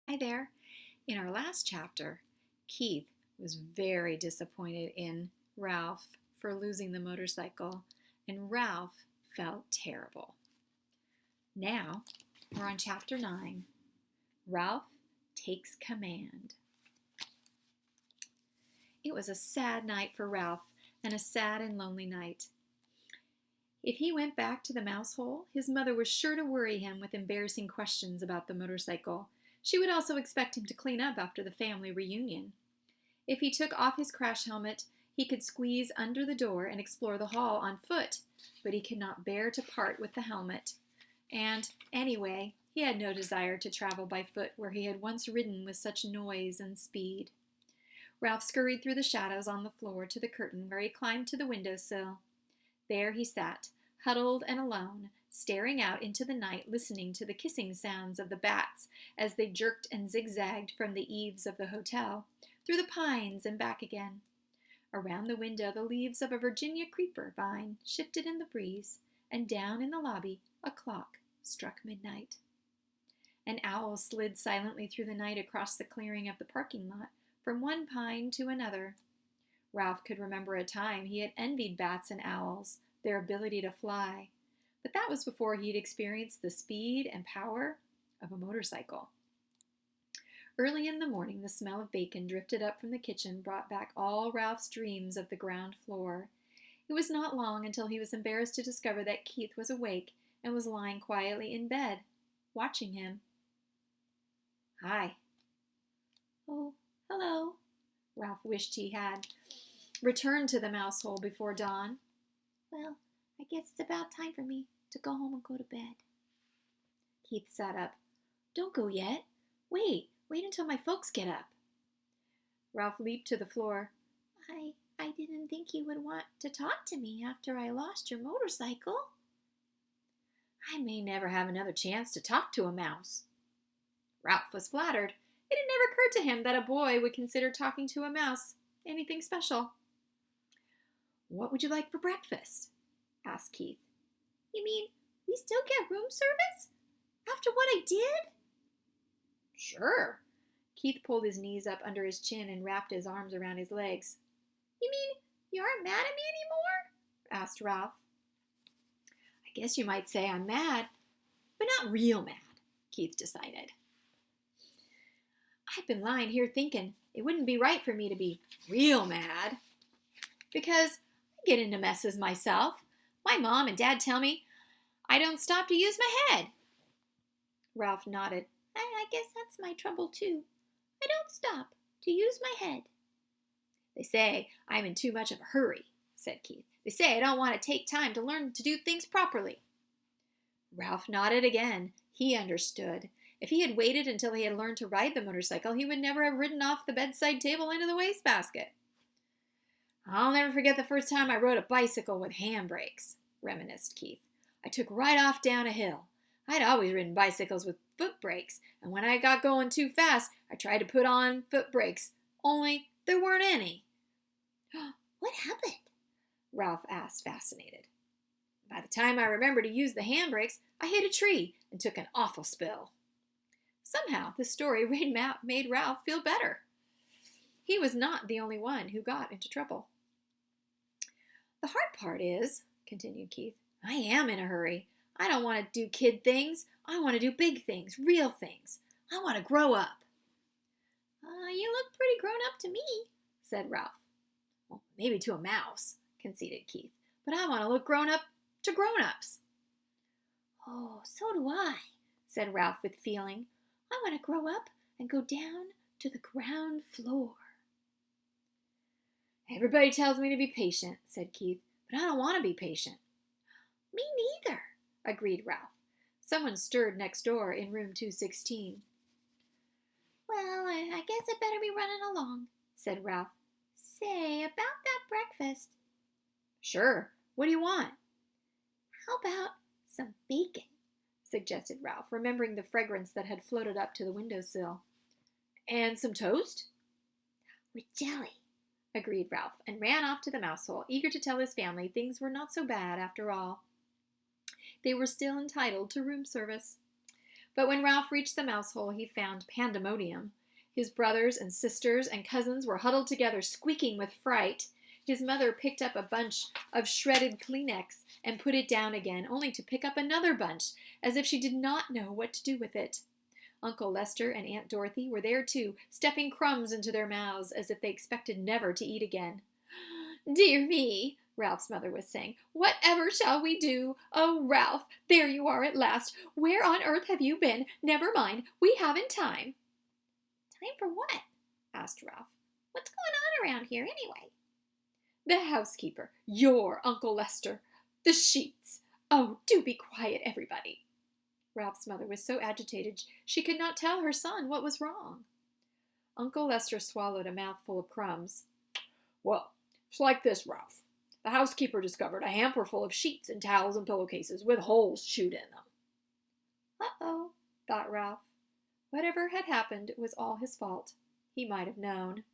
Hi there. In our last chapter, Keith was very disappointed in Ralph for losing the motorcycle, and Ralph felt terrible. Now, we're on chapter 9. Ralph takes command. It was a sad night for Ralph, and a sad and lonely night. If he went back to the mouse hole, his mother was sure to worry him with embarrassing questions about the motorcycle. She would also expect him to clean up after the family reunion. If he took off his crash helmet, he could squeeze under the door and explore the hall on foot, but he could not bear to part with the helmet. And, anyway, he had no desire to travel by foot where he had once ridden with such noise and speed. Ralph scurried through the shadows on the floor to the curtain where he climbed to the window sill. There he sat, huddled and alone, staring out into the night, listening to the kissing sounds of the bats as they jerked and zigzagged from the eaves of the hotel, through the pines and back again. Around the window, the leaves of a Virginia creeper vine shifted in the breeze, and down in the lobby, a clock struck midnight. An owl slid silently through the night across the clearing of the parking lot, from one pine to another. Ralph could remember a time he had envied bats and owls, their ability to fly, but that was before he'd experienced the speed and power of a motorcycle. Early in the morning, the smell of bacon drifted up from the kitchen brought back all Ralph's dreams of the ground floor. It was not long until he was embarrassed to discover that Keith was awake and was lying quietly in bed, watching him. Hi. Oh, hello. Ralph wished he had returned to the mouse hole before dawn. Well, I guess it's about time for me to go home and go to bed. Keith sat up. Don't go yet. Wait until my folks get up. Ralph leaped to the floor. I didn't think you would want to talk to me after I lost your motorcycle. I may never have another chance to talk to a mouse. Ralph was flattered. It had never occurred to him that a boy would consider talking to a mouse anything special. What would you like for breakfast? Asked Keith. You mean we still get room service? After what I did? Sure. Keith pulled his knees up under his chin and wrapped his arms around his legs. You mean you aren't mad at me anymore? Asked Ralph. I guess you might say I'm mad, but not real mad, Keith decided. I've been lying here thinking it wouldn't be right for me to be real mad, because I get into messes myself. My mom and dad tell me I don't stop to use my head. Ralph nodded. I guess that's my trouble too. I don't stop to use my head. They say I'm in too much of a hurry, said Keith. They say I don't want to take time to learn to do things properly. Ralph nodded again. He understood. If he had waited until he had learned to ride the motorcycle, he would never have ridden off the bedside table into the wastebasket. I'll never forget the first time I rode a bicycle with handbrakes, reminisced Keith. I took right off down a hill. I'd always ridden bicycles with foot brakes, and when I got going too fast, I tried to put on foot brakes, only there weren't any. What happened? Ralph asked, fascinated. By the time I remembered to use the handbrakes, I hit a tree and took an awful spill. Somehow, the story made Ralph feel better. He was not the only one who got into trouble. The hard part is, continued Keith, I am in a hurry. I don't want to do kid things. I want to do big things, real things. I want to grow up. You look pretty grown up to me, said Ralph. Well, maybe to a mouse, conceded Keith, but I want to look grown up to grown-ups. Oh, so do I, said Ralph with feeling. I want to grow up and go down to the ground floor. Everybody tells me to be patient, said Keith, but I don't want to be patient. Me neither, agreed Ralph. Someone stirred next door in room 216. Well, I guess I better be running along, said Ralph. Say, about that breakfast. Sure. What do you want? How about some bacon? Suggested Ralph, remembering the fragrance that had floated up to the windowsill. And some toast? With jelly, agreed Ralph, and ran off to the mouse hole, eager to tell his family things were not so bad after all. They were still entitled to room service. But when Ralph reached the mouse hole, he found pandemonium. His brothers and sisters and cousins were huddled together, squeaking with fright. His mother picked up a bunch of shredded Kleenex and put it down again, only to pick up another bunch, as if she did not know what to do with it. Uncle Lester and Aunt Dorothy were there too, stuffing crumbs into their mouths as if they expected never to eat again. "Dear me," Ralph's mother was saying, "whatever shall we do? Oh, Ralph, there you are at last. Where on earth have you been? Never mind, we haven't time." "Time for what?" asked Ralph. "What's going on around here anyway?" "The housekeeper, your Uncle Lester. The sheets. Oh, do be quiet, everybody." Ralph's mother was so agitated she could not tell her son what was wrong. Uncle Lester swallowed a mouthful of crumbs. "Well, it's like this, Ralph. The housekeeper discovered a hamper full of sheets and towels and pillowcases with holes chewed in them." "Uh-oh," thought Ralph. Whatever had happened was all his fault. He might have known.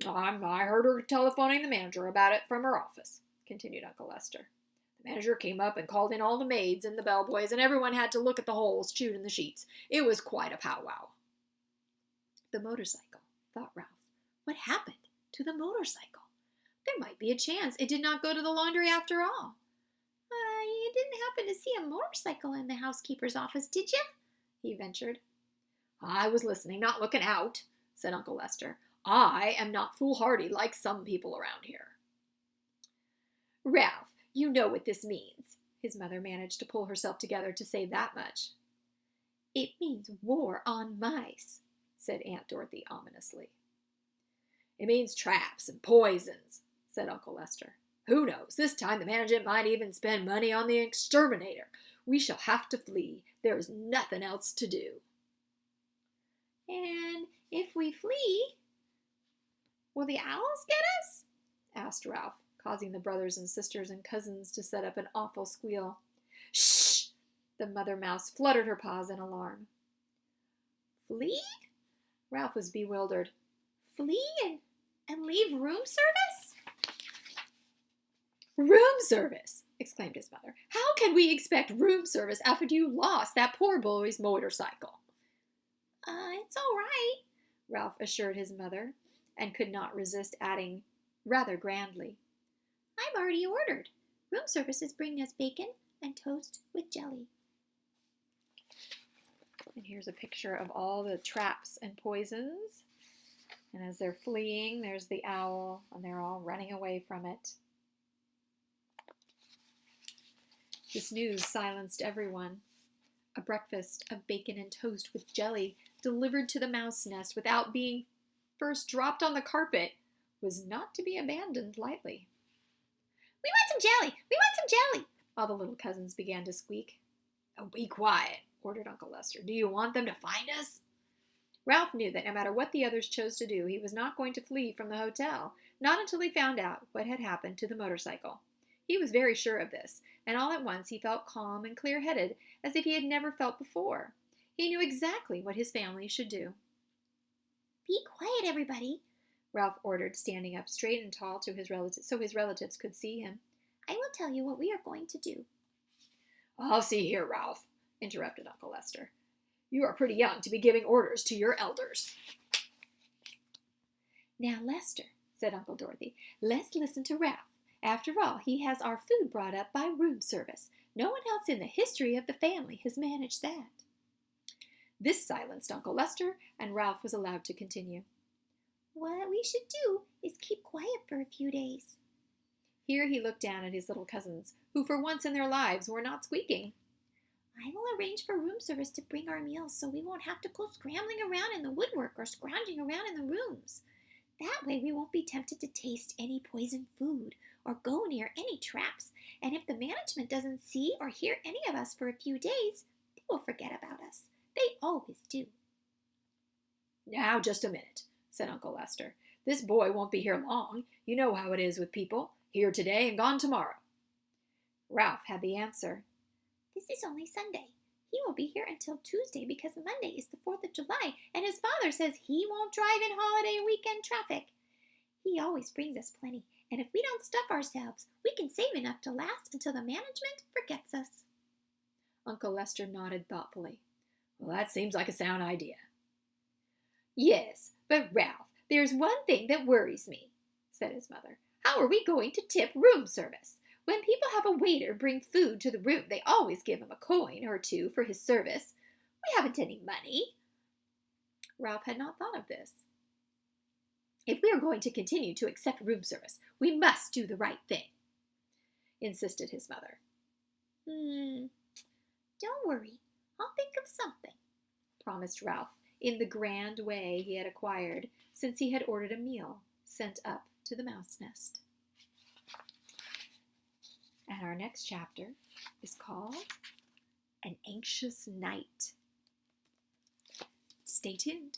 "I heard her telephoning the manager about it from her office," continued Uncle Lester. "The manager came up and called in all the maids and the bellboys, and everyone had to look at the holes chewed in the sheets. It was quite a powwow." The motorcycle, thought Ralph. What happened to the motorcycle? There might be a chance it did not go to the laundry after all. "You didn't happen to see a motorcycle in the housekeeper's office, did you?" he ventured. "I was listening, not looking out," said Uncle Lester. "I am not foolhardy like some people around here." "Ralph, you know what this means." His mother managed to pull herself together to say that much. "It means war on mice," said Aunt Dorothy ominously. "It means traps and poisons," said Uncle Lester. "Who knows? This time the management might even spend money on the exterminator. We shall have to flee. There is nothing else to do." "And if we flee, will the owls get us?" asked Ralph, causing the brothers and sisters and cousins to set up an awful squeal. "Shh!" The mother mouse fluttered her paws in alarm. "Flee?" Ralph was bewildered. "Flee and leave room service?" "Room service!" exclaimed his mother. "How can we expect room service after you lost that poor boy's motorcycle?" It's all right," Ralph assured his mother, and could not resist adding, rather grandly, "I've already ordered. Room service is bringing us bacon and toast with jelly." And here's a picture of all the traps and poisons. And as they're fleeing, there's the owl, and they're all running away from it. This news silenced everyone. A breakfast of bacon and toast with jelly delivered to the mouse nest without being first dropped on the carpet was not to be abandoned lightly. "We want some jelly! We want some jelly!" all the little cousins began to squeak. "Oh, be quiet," ordered Uncle Lester. "Do you want them to find us?" Ralph knew that no matter what the others chose to do, he was not going to flee from the hotel, not until he found out what had happened to the motorcycle. He was very sure of this, and all at once he felt calm and clear-headed, as if he had never felt before. He knew exactly what his family should do. "Be quiet, everybody," Ralph ordered, standing up straight and tall to his relatives, so his relatives could see him. "I will tell you what we are going to do." "I'll see here, Ralph," interrupted Uncle Lester. "You are pretty young to be giving orders to your elders." "Now, Lester," said Uncle Dorothy, "let's listen to Ralph. After all, he has our food brought up by room service. No one else in the history of the family has managed that." This silenced Uncle Lester, and Ralph was allowed to continue. "What we should do is keep quiet for a few days." Here he looked down at his little cousins, who for once in their lives were not squeaking. "I will arrange for room service to bring our meals so we won't have to go scrambling around in the woodwork or scrounging around in the rooms. That way we won't be tempted to taste any poisoned food or go near any traps, and if the management doesn't see or hear any of us for a few days, they will forget about us. They always do." "Now, just a minute," said Uncle Lester. "This boy won't be here long. You know how it is with people. Here today and gone tomorrow." Ralph had the answer. "This is only Sunday. He won't be here until Tuesday because Monday is the 4th of July, and his father says he won't drive in holiday and weekend traffic. He always brings us plenty, and if we don't stuff ourselves, we can save enough to last until the management forgets us." Uncle Lester nodded thoughtfully. Well, that seems like a sound idea. Yes, but Ralph, there's one thing that worries me, said his mother. How are we going to tip room service? When people have a waiter bring food to the room, they always give him a coin or two for his service. We haven't any money. Ralph had not thought of this. If we are going to continue to accept room service, we must do the right thing, insisted his mother. Don't worry. I'll think of something, promised Ralph, in the grand way he had acquired since he had ordered a meal sent up to the mouse nest. And our next chapter is called An Anxious Night. Stay tuned.